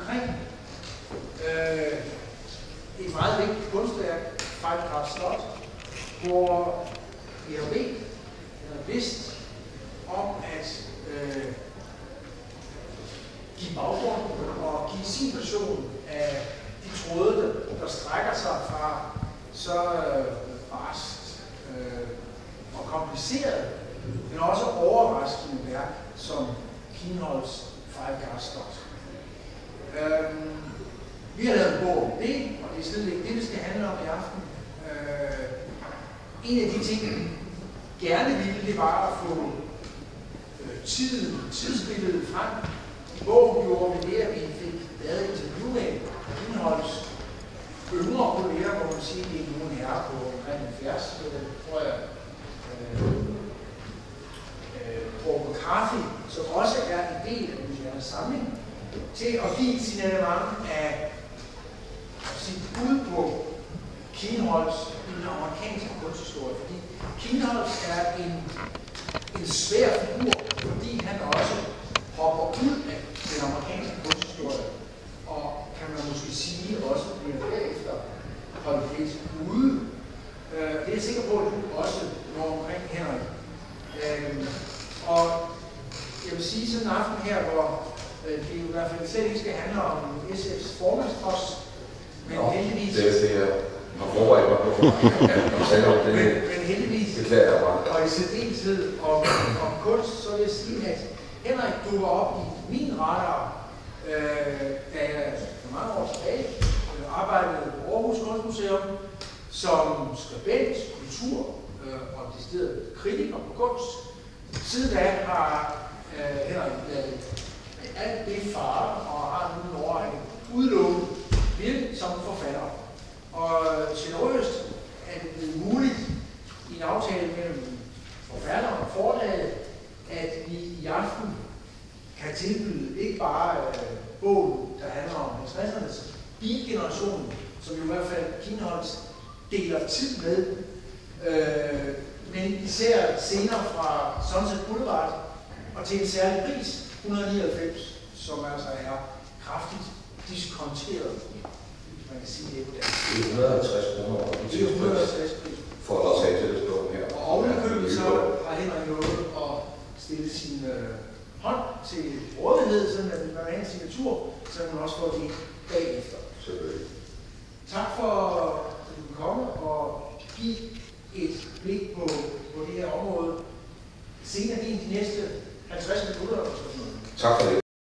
omkring et meget vigtigt kunstværk, Fejlgræs Slot, hvor vi har vidst om at give baggrund og give sin version af de tråde, der strækker sig fra så barskt og kompliceret, men også overraskende værk som Kienholz' Fejlgræs Slot. Vi har lavet en bog om det, og det er slet ikke det, det skal handle om i aften. En af de ting, jeg gerne ville, det var at få tidsbilledet frem. I bogen gjorde vi det, at vi fik lavet interview af Kienholz' yngre kolleger, hvor man siger, at det er nogen herre på omkring 70, tror jeg. Paul McCarthy, som også er en del af den samling, til at give et signalement af sit bud på Kienholz i den amerikanske kunsthistorie. Fordi Kienholz er en svær figur, fordi han også hopper ud af den amerikanske kunsthistorie, og kan man måske sige også bliver derefter holdt lidt ude. Det er jeg sikker på, at du også når omkring, Henrik. Og jeg vil sige sådan en aften her, hvor det jo i hvert fald slet ikke skal handle om SF's formandspost, men heldigvis... Det er det, jeg har forberedt mig på. Men heldigvis, beklager jeg bare. Og i særdeleshed om kunst, så vil jeg sige, at Henrik dukker op i min radar, da jeg for mange år tilbage arbejdede på Aarhus Kunstmuseum som skribent, kultur og decideret kritiker på kunst. Siden da har Henrik lavet alt det fare og har nu en årrække udelukket virkelig som forfatter. Og generøst er det blevet muligt i en aftale mellem forfatteren og forlaget, at vi i aften kan tilbyde ikke bare bogen, der handler om 50'ernes bilgeneration, som i hvert fald Kienholz deler tid med, men især senere fra Sunset Boulevard og til en særlig pris, 199, som altså er kraftigt diskonteret. Man kan sige det på dansk. Det er 150 kroner. Det er 150 pris. For at Los Angeles-bogen her. Og ovenikøbet så har Henrik nået at stille sin hånd til rådighed, sådan at man har en signatur, så man også får det bagefter. Selvfølgelig. Tak for, at du kan komme og give et blik på det her område. Senere de næste 50 minutter. Tak for det.